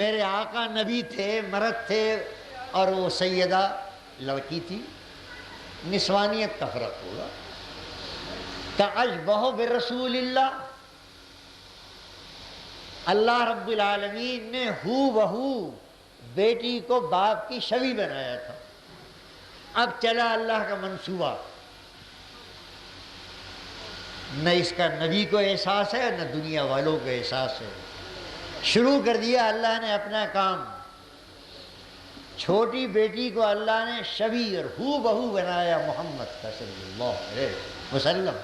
میرے آقا نبی تھے، مرد تھے، اور وہ سیدہ لڑکی تھی، نسوانیت کا فرق ہوگا۔ تَأَشْبَهُ بِرَسُولِ اللَّهِ، اللہ رب العالمین نے ہو بہو بیٹی کو باپ کی شبیہ بنایا تھا۔ اب چلا اللہ کا منصوبہ، نہ اس کا نبی کو احساس ہے نہ دنیا والوں کو احساس ہے۔ شروع کر دیا اللہ نے اپنا کام۔ چھوٹی بیٹی کو اللہ نے شبیہ اور ہو بہو بنایا محمد کا صلی اللہ علیہ وسلم۔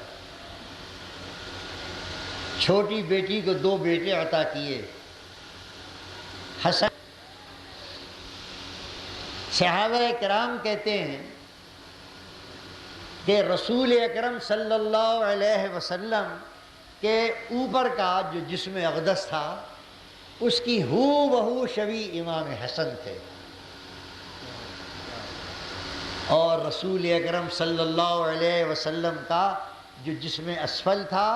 چھوٹی بیٹی کو 2 بیٹے عطا کیے، حسن۔ صحابہ کرام کہتے ہیں کہ رسول اکرم صلی اللہ علیہ وسلم کے اوپر کا جو جسم اقدس تھا اس کی ہو بہو شبیہ امام حسن تھے، اور رسول اکرم صلی اللہ علیہ وسلم کا جو جسم اسفل تھا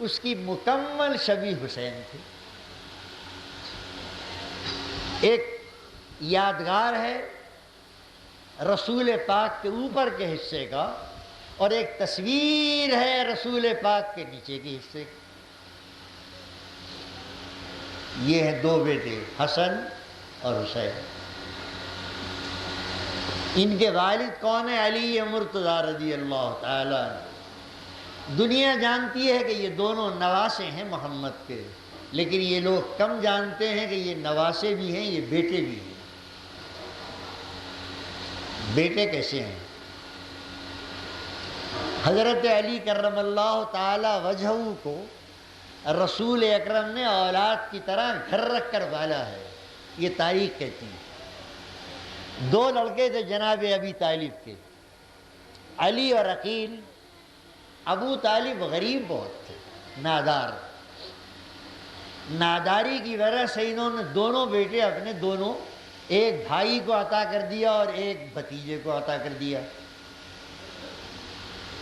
اس کی مکمل شبیہ حسین تھی۔ ایک یادگار ہے رسول پاک کے اوپر کے حصے کا، اور ایک تصویر ہے رسول پاک کے نیچے کے حصے کی۔ یہ ہیں 2 بیٹے حسن اور حسین۔ ان کے والد کون ہیں؟ علی مرتضیٰ رضی اللہ تعالی عنہ۔ دنیا جانتی ہے کہ یہ دونوں نواسے ہیں محمد کے، لیکن یہ لوگ کم جانتے ہیں کہ یہ نواسے بھی ہیں، یہ بیٹے بھی ہیں۔ بیٹے کیسے ہیں؟ حضرت علی کرم اللہ تعالی وجہہ کو رسول اکرم نے اولاد کی طرح گھر رکھ کر پالا ہے، یہ تاریخ کہتی ہے۔ 2 لڑکے تھے جناب ابی طالب کے، علی اور عقیل۔ ابو طالب غریب بہت تھے، نادار۔ ناداری کی وجہ سے انہوں نے دونوں بیٹے اپنے دونوں، ایک بھائی کو عطا کر دیا اور ایک بھتیجے کو عطا کر دیا۔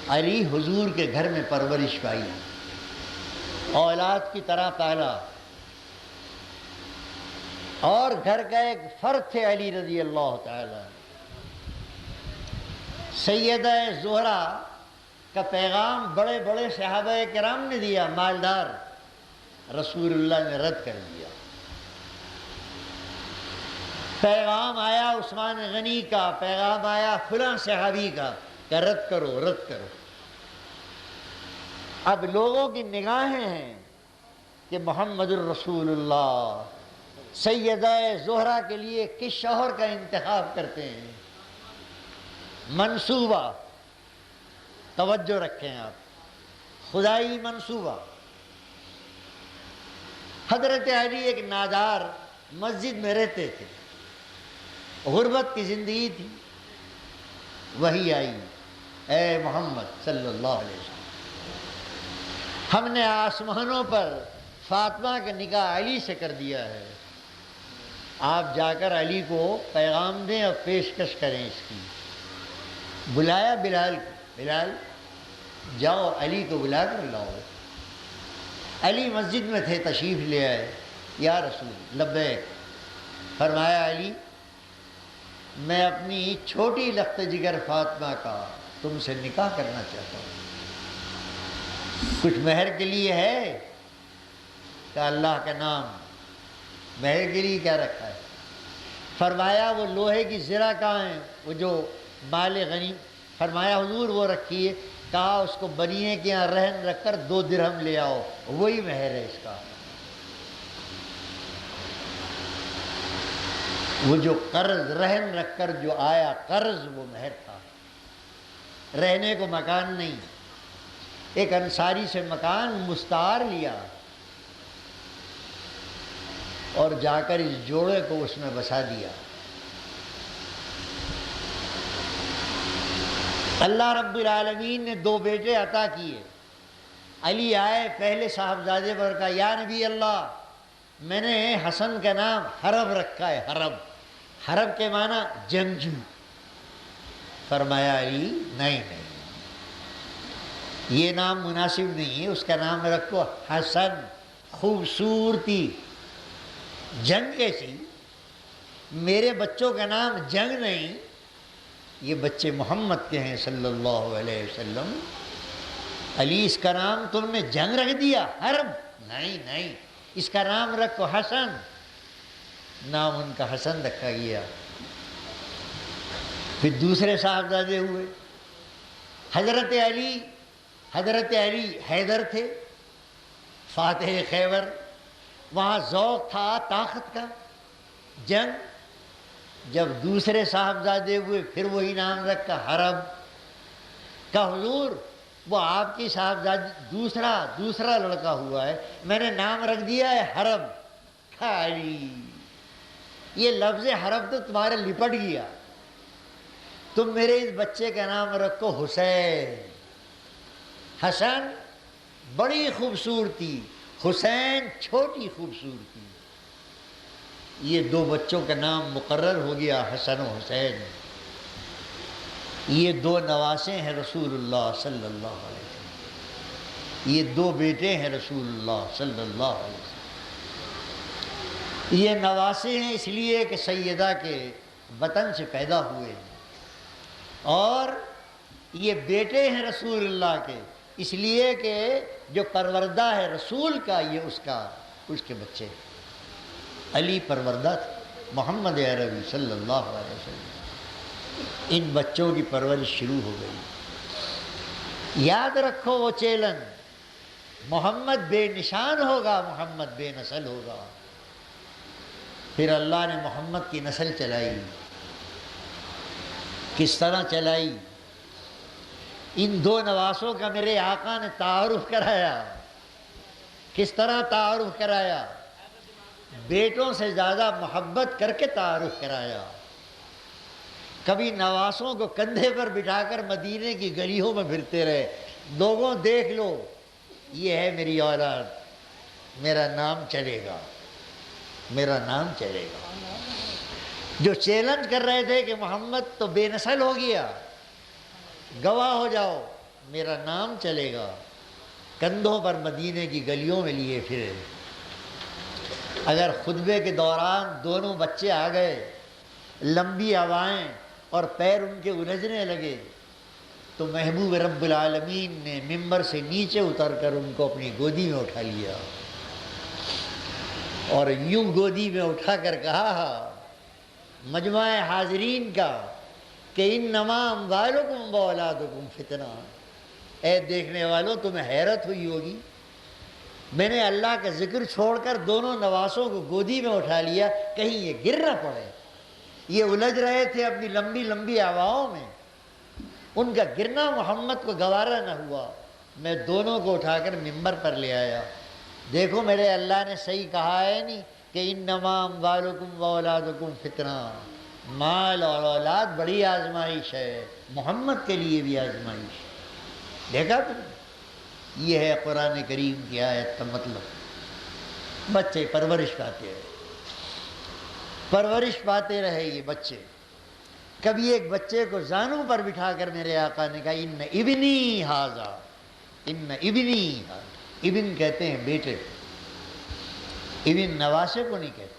علی حضور کے گھر میں پرورش پائی، اولاد کی طرح پالا، اور گھر کا ایک فرد تھے علی رضی اللہ تعالی۔ سیدہ زہرا کا پیغام بڑے بڑے صحابہ کرام نے دیا، مالدار، رسول اللہ نے رد کر دیا۔ پیغام آیا عثمان غنی کا، پیغام آیا فلاں صحابی کا کہ رد کرو رد کرو۔ اب لوگوں کی نگاہیں ہیں کہ محمد الرسول اللہ سیدہ زہرا کے لیے کس شوہر کا انتخاب کرتے ہیں۔ منصوبہ، توجہ رکھیں آپ، خدائی منصوبہ۔ حضرت علی ایک نادار مسجد میں رہتے تھے، غربت کی زندگی تھی۔ وحی آئی، اے محمد صلی اللہ علیہ وسلم، ہم نے آسمانوں پر فاطمہ کا نکاح علی سے کر دیا ہے، آپ جا کر علی کو پیغام دیں اور پیشکش کریں اس کی۔ بلایا بلال کو، بلال جاؤ علی کو بلا کر لاؤ۔ علی مسجد میں تھے، تشریف لے آئے۔ یا رسول، لبیک۔ فرمایا علی، میں اپنی چھوٹی لخت جگر فاطمہ کا تم سے نکاح کرنا چاہتا ہوں، کچھ مہر کے لیے ہے؟ کہ اللہ کا نام، مہر کے لیے کیا رکھا ہے؟ فرمایا وہ لوہے کی زرہ کہاں ہیں، وہ جو مال غنی؟ فرمایا حضور وہ رکھیے۔ کہا اس کو بنیے کے یہاں رہن رکھ کر 2 درہم لے آؤ، وہی مہر ہے اس کا۔ وہ جو قرض رہن رکھ کر جو آیا قرض، وہ مہر تھا۔ رہنے کو مکان نہیں، ایک انصاری سے مکان مستعار لیا اور جا کر اس جوڑے کو اس میں بسا دیا۔ اللہ رب العالمین نے 2 بیٹے عطا کیے۔ علی آئے پہلے صاحبزادے پر کہا، یا نبی اللہ، میں نے حسن کا نام حرب رکھا ہے، حرب۔ حرب کے معنی جنگجو۔ فرمایا علی، نہیں نہیں، یہ نام مناسب نہیں ہے، اس کا نام رکھو حسن، خوبصورتی۔ جنگ کیسی؟ میرے بچوں کا نام جنگ نہیں، یہ بچے محمد کے ہیں صلی اللہ علیہ وسلم۔ علی اس کا نام تم نے جنگ رکھ دیا، حرب؟ نہیں نہیں، اس کا نام رکھو حسن۔ نام ان کا حسن رکھا گیا۔ پھر دوسرے صاحبزادے ہوئے حضرت علی حیدر تھے، فاتح خیبر، وہاں ذوق تھا طاقت کا، جنگ۔ جب دوسرے صاحبزادے ہوئے پھر وہی نام رکھا حرب۔ کہ حضور وہ آپ کی صاحبزادی دوسرا لڑکا ہوا ہے، میں نے نام رکھ دیا ہے حرب۔ علی یہ لفظ حرب تو تمہارے لپٹ گیا، تم میرے اس بچے کا نام رکھو حسین۔ حسن بڑی خوبصورتی، حسین چھوٹی خوبصورتی۔ یہ دو بچوں کا نام مقرر ہو گیا حسن و حسین۔ یہ دو نواسے ہیں رسول اللہ صلی اللہ علیہ وسلم، یہ دو بیٹے ہیں رسول اللہ صلی اللہ علیہ وسلم۔ یہ نواسے ہیں اس لیے کہ سیدہ کے وطن سے پیدا ہوئے ہیں، اور یہ بیٹے ہیں رسول اللہ کے اس لیے کہ جو پروردہ ہے رسول کا یہ اس کے بچے ہیں۔ علی پروردہ تھے، محمد عربی صلی اللہ علیہ وسلم۔ ان بچوں کی پرورش شروع ہو گئی۔ یاد رکھو وہ چیلن، محمد بے نشان ہوگا، محمد بے نسل ہوگا۔ پھر اللہ نے محمد کی نسل چلائی۔ کس طرح چلائی؟ ان دو نواسوں کا میرے آقا نے تعارف کرایا۔ کس طرح تعارف کرایا؟ بیٹوں سے زیادہ محبت کر کے تعارف کرایا۔ کبھی نواسوں کو کندھے پر بٹھا کر مدینے کی گلیوں میں پھرتے رہے، لوگوں دیکھ لو یہ ہے میری اولاد، میرا نام چلے گا، میرا نام چلے گا۔ جو چیلنج کر رہے تھے کہ محمد تو بے نسل ہو گیا، گواہ ہو جاؤ میرا نام چلے گا، کندھوں پر مدینے کی گلیوں میں لیے پھرے۔ اگر خطبے کے دوران دونوں بچے آ گئے، لمبی ہوائیں اور پیر ان کے الجھنے لگے، تو محبوب رب العالمین نے ممبر سے نیچے اتر کر ان کو اپنی گودی میں اٹھا لیا، اور یوں گودی میں اٹھا کر کہا مجمع حاضرین کا کہ انما اموالکم واولادکم فتنہ۔ اے دیکھنے والوں تمہیں حیرت ہوئی ہوگی، میں نے اللہ کا ذکر چھوڑ کر دونوں نواسوں کو گودی میں اٹھا لیا، کہیں یہ گر نہ پڑے۔ یہ الجھ رہے تھے اپنی لمبی لمبی ہواؤں میں، ان کا گرنا محمد کو گوارا نہ ہوا، میں دونوں کو اٹھا کر ممبر پر لے آیا۔ دیکھو میرے اللہ نے صحیح کہا ہے نہیں کہ انما اموالکم واولادکم فتنہ، مال اور اولاد بڑی آزمائش ہے، محمد کے لیے بھی آزمائش۔ دیکھا تم؟ یہ ہے قرآن کریم کی آیت کا مطلب۔ بچے پرورش پاتے رہے یہ بچے۔ کبھی ایک بچے کو زانوں پر بٹھا کر میرے آقا نے کہا ان ابنی ھذا، ان ابنی ھذا۔ ابن کہتے ہیں بیٹے، ابن نواسے کو نہیں کہتے۔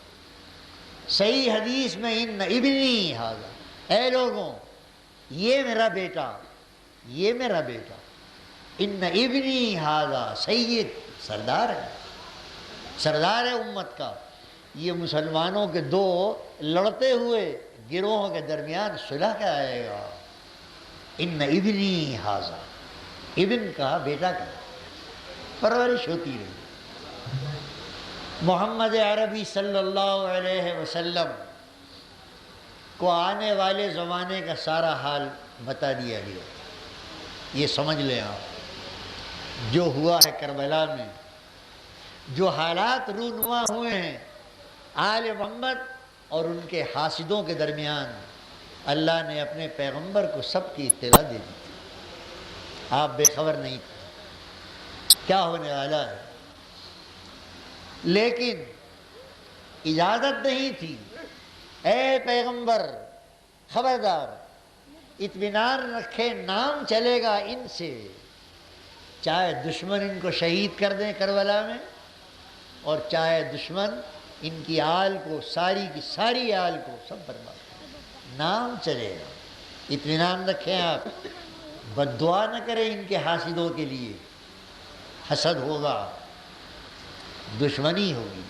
صحیح حدیث میں ان ابنی ھذا، اے لوگوں یہ میرا بیٹا، یہ میرا بیٹا، ان ابنی ھذا، سید سردار ہے امت کا۔ یہ مسلمانوں کے دو لڑتے ہوئے گروہوں کے درمیان صلح کا آئے گا۔ ان ابنی ھذا، ابن کا بیٹا کا، پرورش ہوتی رہی۔ محمد عربی صلی اللہ علیہ وسلم کو آنے والے زمانے کا سارا حال بتا دیا گیا۔ یہ سمجھ لیں آپ، جو ہوا ہے کربلا میں، جو حالات رونما ہوئے ہیں آل محمد اور ان کے حاسدوں کے درمیان، اللہ نے اپنے پیغمبر کو سب کی اطلاع دے دی تھی۔ آپ بے خبر نہیں تھے کیا ہونے والا ہے، لیکن اجازت نہیں تھی۔ اے پیغمبر خبردار، اطمینان رکھے، نام چلے گا ان سے، چاہے دشمن ان کو شہید کر دیں کربلا میں، اور چاہے دشمن ان کی آل کو، ساری کی ساری آل کو سب برباد، نام چلے گا۔ اطمینان رکھیں آپ، بد دعا نہ کریں ان کے حاسدوں کے لیے، حسد ہوگا، دشمنی ہوگی۔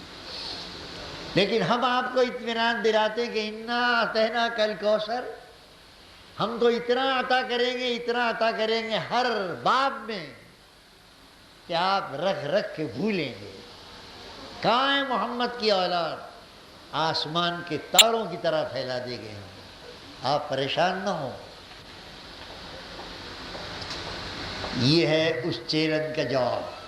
لیکن ہم آپ کو اطمینان دلاتے ہیں کہ انا اعطیناک الکوثر، ہم تو اتنا عطا کریں گے، اتنا عطا کریں گے ہر باب میں کہ آپ رکھ رکھ کے بھولیں گے۔ کہاں ہے محمد کی اولاد؟ آسمان کے تاروں کی طرح پھیلا دے گئے ہیں۔ آپ پریشان نہ ہوں، یہ ہے اس چیلنج کا جواب۔